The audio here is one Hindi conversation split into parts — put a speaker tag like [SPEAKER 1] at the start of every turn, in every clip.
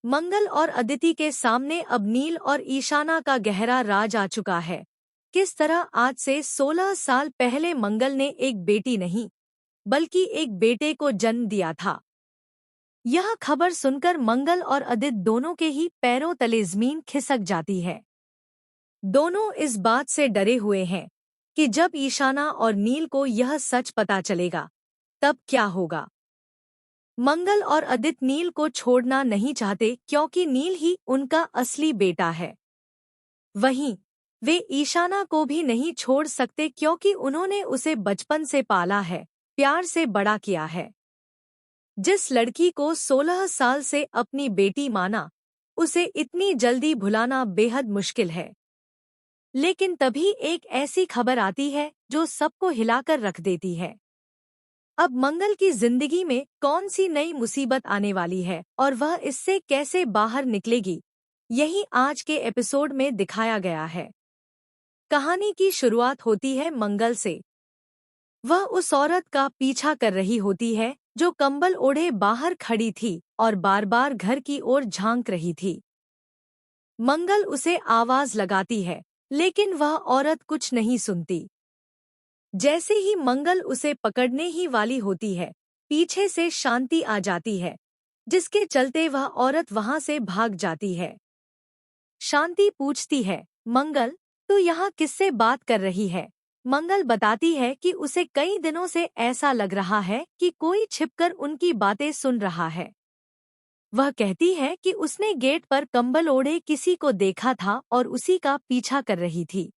[SPEAKER 1] मंगल और अदिति के सामने अब नील और ईशाना का गहरा राज आ चुका है। किस तरह आज से 16 साल पहले मंगल ने एक बेटी नहीं, बल्कि एक बेटे को जन्म दिया था। यह खबर सुनकर मंगल और अदित दोनों के ही पैरों तले जमीन खिसक जाती है। दोनों इस बात से डरे हुए हैं कि जब ईशाना और नील को यह सच पता चलेगा, तब क्या होगा। मंगल और अदित नील को छोड़ना नहीं चाहते क्योंकि नील ही उनका असली बेटा है। वहीं वे ईशाना को भी नहीं छोड़ सकते क्योंकि उन्होंने उसे बचपन से पाला है, प्यार से बड़ा किया है। जिस लड़की को 16 साल से अपनी बेटी माना, उसे इतनी जल्दी भुलाना बेहद मुश्किल है। लेकिन तभी एक ऐसी खबर आती है जो सबको हिलाकर रख देती है। अब मंगल की जिंदगी में कौन सी नई मुसीबत आने वाली है और वह इससे कैसे बाहर निकलेगी, यही आज के एपिसोड में दिखाया गया है। कहानी की शुरुआत होती है मंगल से। वह उस औरत का पीछा कर रही होती है जो कंबल ओढ़े बाहर खड़ी थी और बार बार घर की ओर झांक रही थी। मंगल उसे आवाज लगाती है, लेकिन वह औरत कुछ नहीं सुनती। जैसे ही मंगल उसे पकड़ने ही वाली होती है, पीछे से शांति आ जाती है, जिसके चलते वह औरत वहां से भाग जाती है। शांति पूछती है, मंगल, तू यहाँ किससे बात कर रही है? मंगल बताती है कि उसे कई दिनों से ऐसा लग रहा है कि कोई छिपकर उनकी बातें सुन रहा है। वह कहती है कि उसने गेट पर कंबल ओढ़े किसी को देखा था और उसी का पीछा कर रही थी।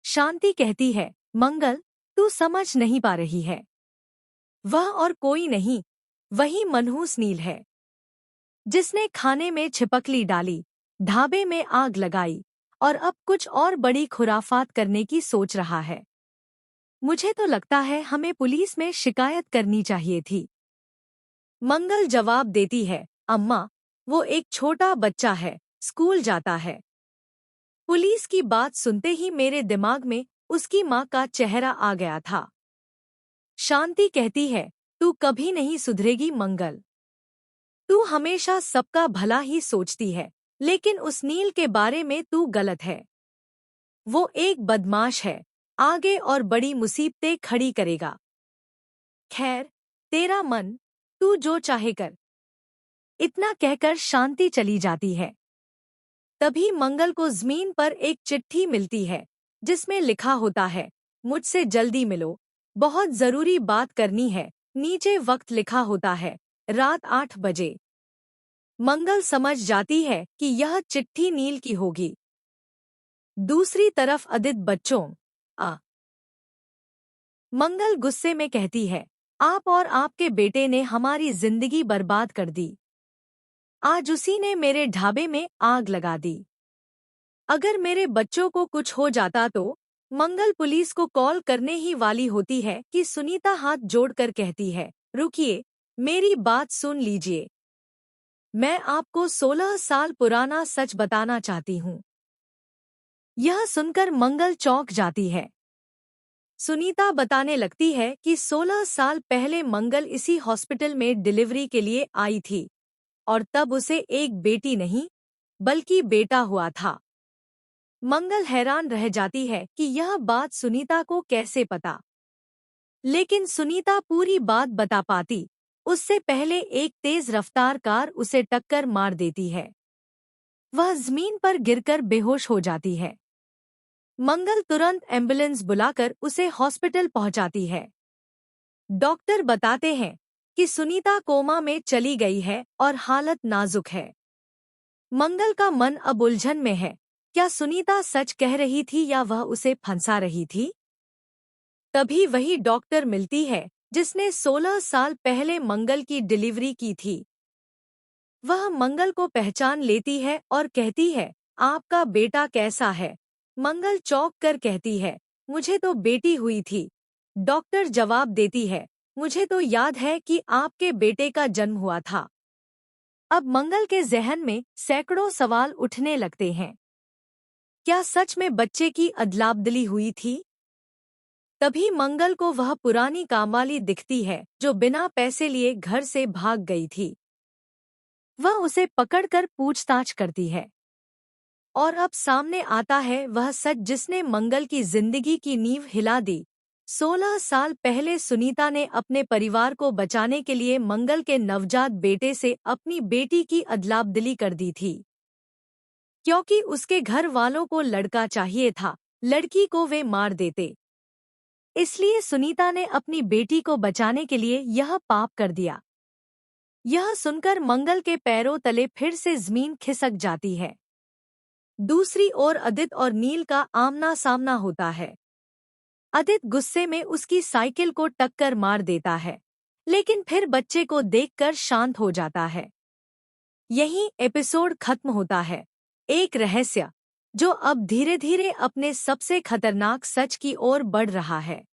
[SPEAKER 1] शांति कहती है, मंगल, तू समझ नहीं पा रही है। वह और कोई नहीं, वही मनहूस नील है, जिसने खाने में छिपकली डाली, ढाबे में आग लगाई और अब कुछ और बड़ी खुराफात करने की सोच रहा है। मुझे तो लगता है हमें पुलिस में शिकायत करनी चाहिए थी। मंगल जवाब देती है, अम्मा, वो एक छोटा बच्चा है, स्कूल जाता है। पुलिस की बात सुनते ही मेरे दिमाग में उसकी माँ का चेहरा आ गया था। शांति कहती है, तू कभी नहीं सुधरेगी मंगल। तू हमेशा सबका भला ही सोचती है, लेकिन उस नील के बारे में तू गलत है। वो एक बदमाश है, आगे और बड़ी मुसीबतें खड़ी करेगा। खैर, तेरा मन, तू जो चाहे कर। इतना कहकर शांति चली जाती है। तभी मंगल को जमीन पर एक चिट्ठी मिलती है, जिसमें लिखा होता है, मुझसे जल्दी मिलो, बहुत जरूरी बात करनी है। नीचे वक्त लिखा होता है, रात 8 बजे। मंगल समझ जाती है कि यह चिट्ठी नील की होगी। दूसरी तरफ अदित बच्चों मंगल गुस्से में कहती है, आप और आपके बेटे ने हमारी जिंदगी बर्बाद कर दी। आज उसी ने मेरे ढाबे में आग लगा दी। अगर मेरे बच्चों को कुछ हो जाता तो? मंगल पुलिस को कॉल करने ही वाली होती है कि सुनीता हाथ जोड़कर कहती है, रुकिए, मेरी बात सुन लीजिए। मैं आपको 16 साल पुराना सच बताना चाहती हूँ। यह सुनकर मंगल चौंक जाती है। सुनीता बताने लगती है कि 16 साल पहले मंगल इसी हॉस्पिटल में डिलीवरी के लिए आई थी और तब उसे एक बेटी नहीं, बल्कि बेटा हुआ था। मंगल हैरान रह जाती है कि यह बात सुनीता को कैसे पता। लेकिन सुनीता पूरी बात बता पाती उससे पहले एक तेज रफ्तार कार उसे टक्कर मार देती है। वह जमीन पर गिरकर बेहोश हो जाती है। मंगल तुरंत एम्बुलेंस बुलाकर उसे हॉस्पिटल पहुंचाती है। डॉक्टर बताते हैं कि सुनीता कोमा में चली गई है और हालत नाजुक है। मंगल का मन अब उलझन में है, क्या सुनीता सच कह रही थी या वह उसे फंसा रही थी? तभी वही डॉक्टर मिलती है जिसने 16 साल पहले मंगल की डिलीवरी की थी। वह मंगल को पहचान लेती है और कहती है, आपका बेटा कैसा है? मंगल चौंक कर कहती है, मुझे तो बेटी हुई थी। डॉक्टर जवाब देती है, मुझे तो याद है कि आपके बेटे का जन्म हुआ था। अब मंगल के जहन में सैकड़ों सवाल उठने लगते हैं। क्या सच में बच्चे की अदलाबदली हुई थी? तभी मंगल को वह पुरानी कामवाली दिखती है जो बिना पैसे लिए घर से भाग गई थी। वह उसे पकड़कर पूछताछ करती है और अब सामने आता है वह सच जिसने मंगल की जिंदगी की नींव हिला दी। 16 साल पहले सुनीता ने अपने परिवार को बचाने के लिए मंगल के नवजात बेटे से अपनी बेटी की अदलाबदली कर दी थी। क्योंकि उसके घर वालों को लड़का चाहिए था, लड़की को वे मार देते। इसलिए सुनीता ने अपनी बेटी को बचाने के लिए यह पाप कर दिया। यह सुनकर मंगल के पैरों तले फिर से जमीन खिसक जाती है। दूसरी ओर अदित और नील का आमना सामना होता है। अदित गुस्से में उसकी साइकिल को टक्कर मार देता है, लेकिन फिर बच्चे को देखकर शांत हो जाता है। यहीं एपिसोड खत्म होता है। एक रहस्य जो अब धीरे धीरे अपने सबसे खतरनाक सच की ओर बढ़ रहा है।